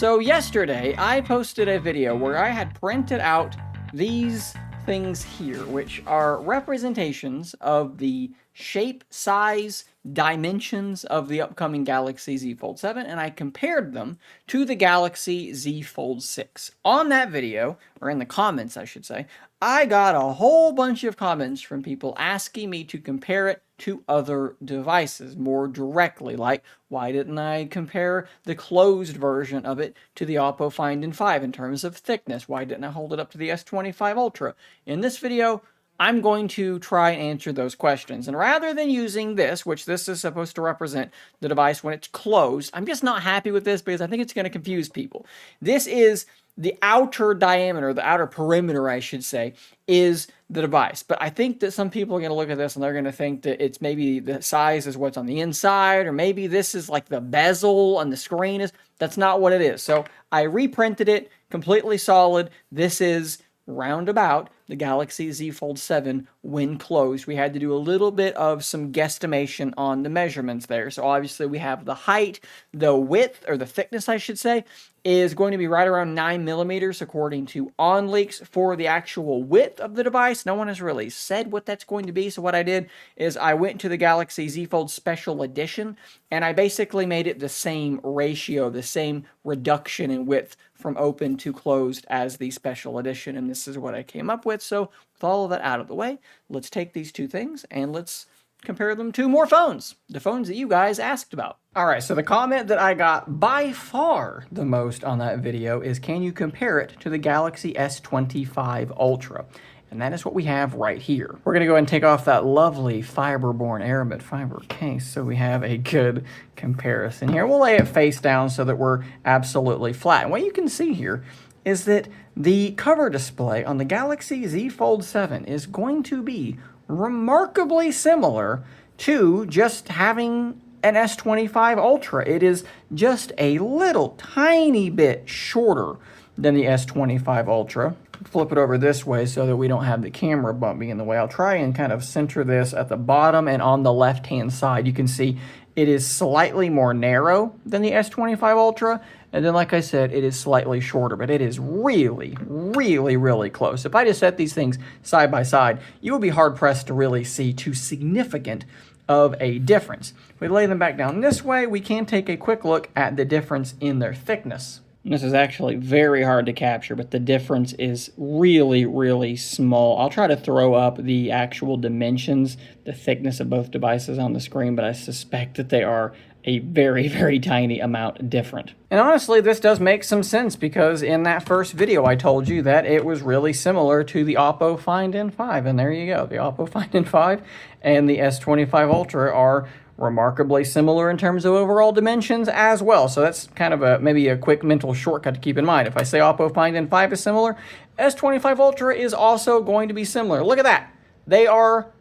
So yesterday, I posted a video where I had printed out these things here, which are representations of the shape, size, dimensions of the upcoming Galaxy Z Fold 7, and I compared them to the Galaxy Z Fold 6. On that video, or in the comments I should say, I got a whole bunch of comments from people asking me to compare it to other devices more directly, like why didn't I compare the closed version of it to the Oppo Find N5 in terms of thickness? Why didn't I hold it up to the S25 Ultra? In this video, I'm going to try and answer those questions. And rather than using this, which this is supposed to represent the device when it's closed, I'm just not happy with this because I think it's going to confuse people. This is the outer diameter, the outer perimeter, I should say, is the device. But I think that some people are going to look at this and they're going to think that it's maybe the size is what's on the inside, or maybe this is like the bezel on the screen is. That's not what it is. So I reprinted it completely solid. This is roundabout the Galaxy Z Fold 7 when closed. We had to do a little bit of some guesstimation on the measurements there. So obviously we have the height, the width, or the thickness I should say, is going to be right around 9 millimeters according to OnLeaks. For the actual width of the device, no one has really said what that's going to be. So what I did is I went to the Galaxy Z Fold Special Edition and I basically made it the same ratio, the same reduction in width from open to closed as the Special Edition, and this is what I came up with. So with all of that out of the way, let's take these two things and let's compare them to more phones, the phones that you guys asked about. All right, so the comment that I got by far the most on that video is, can you compare it to the Galaxy S25 Ultra? And that is what we have right here. We're gonna go ahead and take off that lovely Fiberborn Aramid fiber case so we have a good comparison here. We'll lay it face down so that we're absolutely flat. And what you can see here is that the cover display on the Galaxy Z Fold 7 is going to be remarkably similar to just having an S25 Ultra. It is just a little tiny bit shorter than the S25 Ultra. Flip it over this way so that we don't have the camera bumping in the way. I'll try and kind of center this at the bottom, and on the left-hand side, you can see it is slightly more narrow than the S25 Ultra, and then like I said, it is slightly shorter, but it is really, really, really close. If I just set these things side by side, you would be hard-pressed to really see too significant of a difference. If we lay them back down this way, we can take a quick look at the difference in their thickness. This is actually very hard to capture, but the difference is really, really small. I'll try to throw up the actual dimensions, the thickness of both devices on the screen, but I suspect that they are a very, very tiny amount different. And honestly, this does make some sense because in that first video, I told you that it was really similar to the Oppo Find N5, and there you go. The Oppo Find N5 and the S25 Ultra are remarkably similar in terms of overall dimensions as well. So that's kind of maybe a quick mental shortcut to keep in mind. If I say Oppo Find N5 is similar, S25 Ultra is also going to be similar. Look at that. They are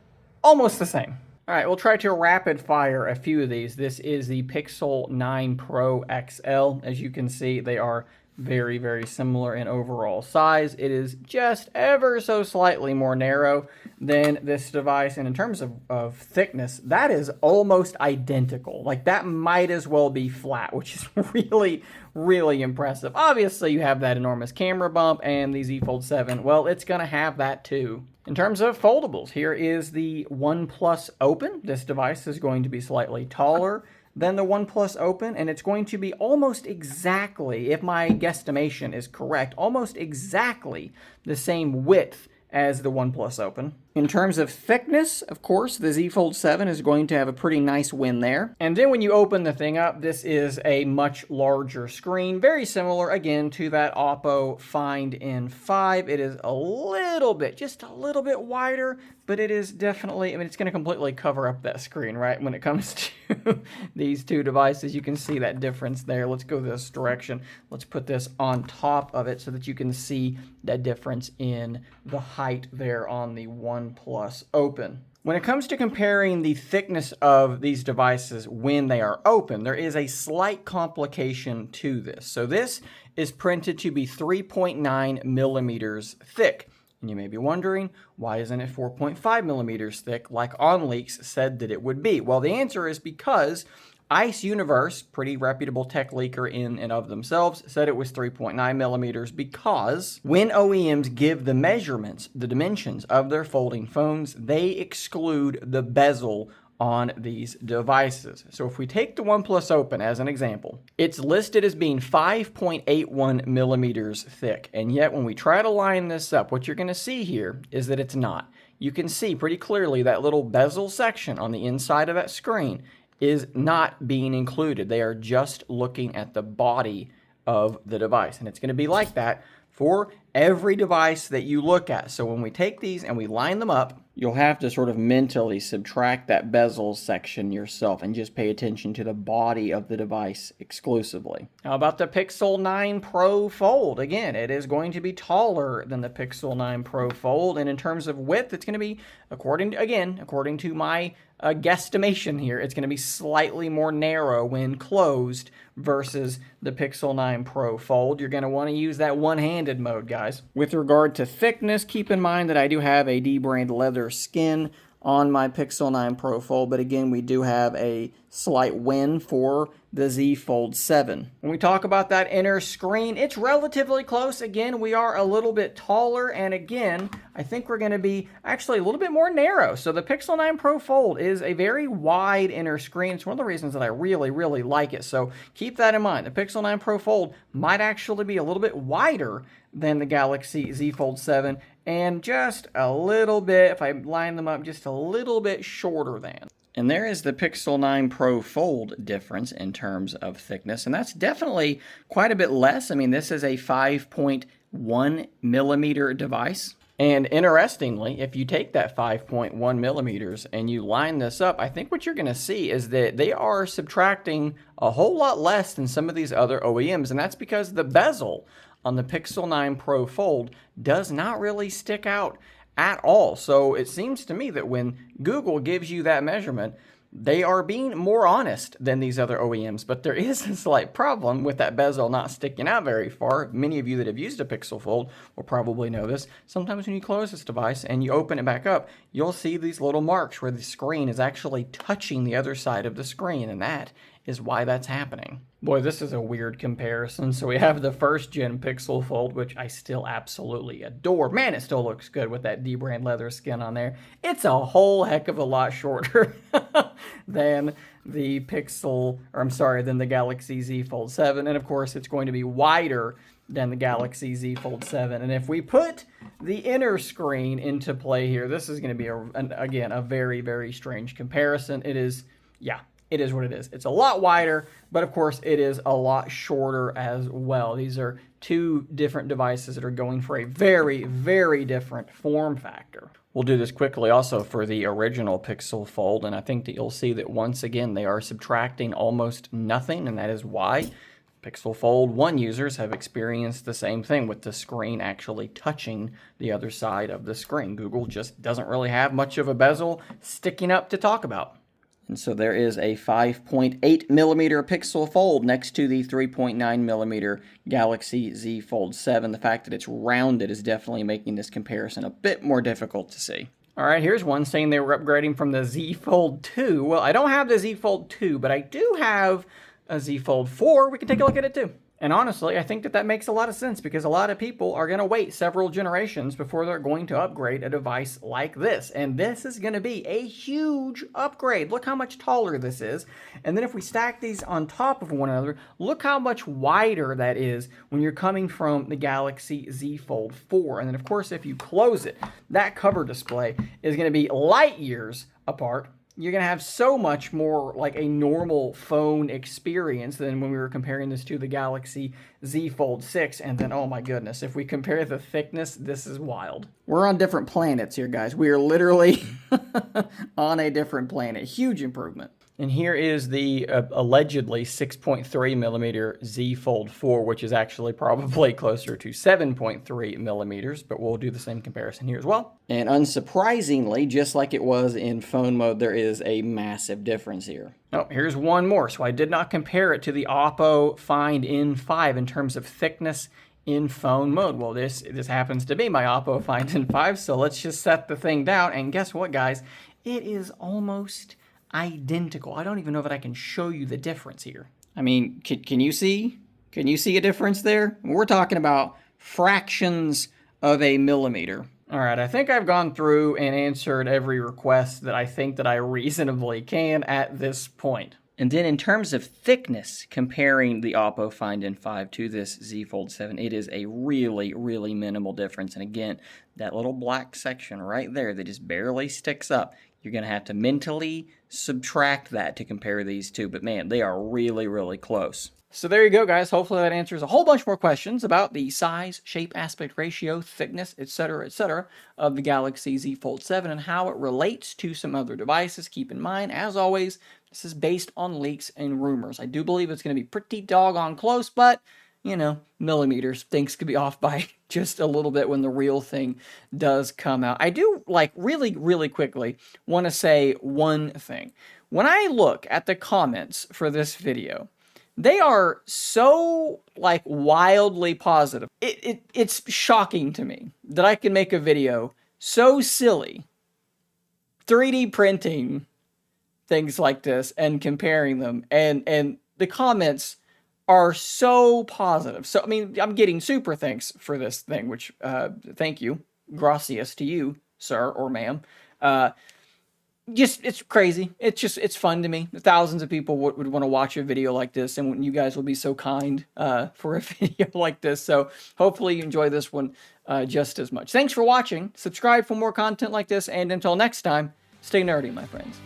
almost the same. All right, we'll try to rapid fire a few of these. This is the Pixel 9 Pro XL. As you can see, they are very, very similar in overall size. It is just ever so slightly more narrow than this device. And in terms of thickness, that is almost identical. Like, that might as well be flat, which is really, really impressive. Obviously, you have that enormous camera bump, and the Z Fold 7, well, it's going to have that too. In terms of foldables, here is the OnePlus Open. This device is going to be slightly taller than the OnePlus Open, and it's going to be almost exactly, if my guesstimation is correct, almost exactly the same width as the OnePlus Open. In terms of thickness, of course, the Z Fold 7 is going to have a pretty nice win there. And then when you open the thing up, this is a much larger screen, very similar, again, to that Oppo Find N5. It is a little bit, just a little bit wider, but it is definitely, I mean, it's going to completely cover up that screen, right? When it comes to these two devices, you can see that difference there. Let's go this direction. Let's put this on top of it so that you can see that difference in the height there on the OnePlus Open. When it comes to comparing the thickness of these devices when they are open, there is a slight complication to this. So this is printed to be 3.9 millimeters thick. And you may be wondering, why isn't it 4.5 millimeters thick like OnLeaks said that it would be? Well, the answer is because Ice Universe, pretty reputable tech leaker in and of themselves, said it was 3.9 millimeters because when OEMs give the measurements, the dimensions of their folding phones, they exclude the bezel on these devices. So if we take the OnePlus Open as an example, it's listed as being 5.81 millimeters thick. And yet when we try to line this up, what you're going to see here is that it's not. You can see pretty clearly that little bezel section on the inside of that screen is not being included. They are just looking at the body of the device. And it's going to be like that for every device that you look at. So when we take these and we line them up, you'll have to sort of mentally subtract that bezel section yourself and just pay attention to the body of the device exclusively. How about the Pixel 9 Pro Fold? Again, it is going to be taller than the Pixel 9 Pro Fold, and in terms of width, it's going to be, according to my guesstimation here, it's going to be slightly more narrow when closed versus the Pixel 9 Pro Fold. You're going to want to use that one-handed mode, guys. With regard to thickness, keep in mind that I do have a debraned leather skin on my Pixel 9 Pro Fold, but again, we do have a slight win for the Z Fold 7. When we talk about that inner screen, it's relatively close. Again, we are a little bit taller, and again, I think we're going to be actually a little bit more narrow. So the Pixel 9 Pro Fold is a very wide inner screen. It's one of the reasons that I really, really like it. So keep that in mind. The Pixel 9 Pro Fold might actually be a little bit wider than the Galaxy Z Fold 7, and just a little bit, if I line them up, just a little bit shorter than. And there is the Pixel 9 Pro Fold difference in terms of thickness, and that's definitely quite a bit less. I mean, this is a 5.1 millimeter device. And interestingly, if you take that 5.1 millimeters and you line this up, I think what you're going to see is that they are subtracting a whole lot less than some of these other OEMs, and that's because the bezel on the Pixel 9 Pro Fold does not really stick out at all. So it seems to me that when Google gives you that measurement, they are being more honest than these other OEMs, but there is a slight problem with that bezel not sticking out very far. Many of you that have used a Pixel Fold will probably know this. Sometimes when you close this device and you open it back up, you'll see these little marks where the screen is actually touching the other side of the screen, and that is why that's happening. Boy, this is a weird comparison. So we have the first gen Pixel Fold, which I still absolutely adore. Man, it still looks good with that debraned leather skin on there. It's a whole heck of a lot shorter than the than the Galaxy Z Fold 7. And of course, it's going to be wider than the Galaxy Z Fold 7. And if we put the inner screen into play here, this is going to be, again, a very, very strange comparison. It is what it is. It's a lot wider, but of course it is a lot shorter as well. These are two different devices that are going for a very, very different form factor. We'll do this quickly also for the original Pixel Fold, and I think that you'll see that once again they are subtracting almost nothing, and that is why Pixel Fold 1 users have experienced the same thing with the screen actually touching the other side of the screen. Google just doesn't really have much of a bezel sticking up to talk about. And so there is a 5.8 millimeter Pixel Fold next to the 3.9 millimeter Galaxy Z Fold 7. The fact that it's rounded is definitely making this comparison a bit more difficult to see. All right, here's one saying they were upgrading from the Z Fold 2. Well, I don't have the Z Fold 2, but I do have a Z Fold 4. We can take a look at it too. And honestly, I think that that makes a lot of sense because a lot of people are going to wait several generations before they're going to upgrade a device like this. And this is going to be a huge upgrade. Look how much taller this is. And then if we stack these on top of one another, look how much wider that is when you're coming from the Galaxy Z Fold 4. And then of course, if you close it, that cover display is going to be light years apart. You're going to have so much more like a normal phone experience than when we were comparing this to the Galaxy Z Fold 6. And then, oh my goodness, if we compare the thickness, this is wild. We're on different planets here, guys. We are literally on a different planet. Huge improvement. And here is the allegedly 6.3 millimeter Z Fold 4, which is actually probably closer to 7.3 millimeters, but we'll do the same comparison here as well. And unsurprisingly, just like it was in phone mode, there is a massive difference here. Oh, here's one more. So I did not compare it to the Oppo Find N5 in terms of thickness in phone mode. Well, this happens to be my Oppo Find N5, so let's just set the thing down, and guess what, guys? It is almost identical. I don't even know that I can show you the difference here. I mean, can you see? Can you see a difference there? We're talking about fractions of a millimeter. All right, I think I've gone through and answered every request that I think that I reasonably can at this point. And then in terms of thickness, comparing the Oppo Find N5 to this Z Fold 7, it is a really, really minimal difference. And again, that little black section right there that just barely sticks up, you're going to have to mentally subtract that to compare these two. But man, they are really, really close. So there you go, guys. Hopefully that answers a whole bunch more questions about the size, shape, aspect ratio, thickness, etc., of the Galaxy Z Fold 7 and how it relates to some other devices. Keep in mind, as always, this is based on leaks and rumors. I do believe it's going to be pretty doggone close, but, you know, millimeters. Things could be off by just a little bit when the real thing does come out. I do, really, really quickly want to say one thing. When I look at the comments for this video, they are so, wildly positive. It's shocking to me that I can make a video so silly, 3D printing things like this and comparing them, and the comments are so positive. So, I mean, I'm getting super thanks for this thing, which, thank you. Gracias to you, sir or ma'am. It's crazy. It's fun to me. Thousands of people would want to watch a video like this, and you guys will be so kind for a video like this. So hopefully you enjoy this one just as much. Thanks for watching. Subscribe for more content like this, and until next time, stay nerdy, my friends.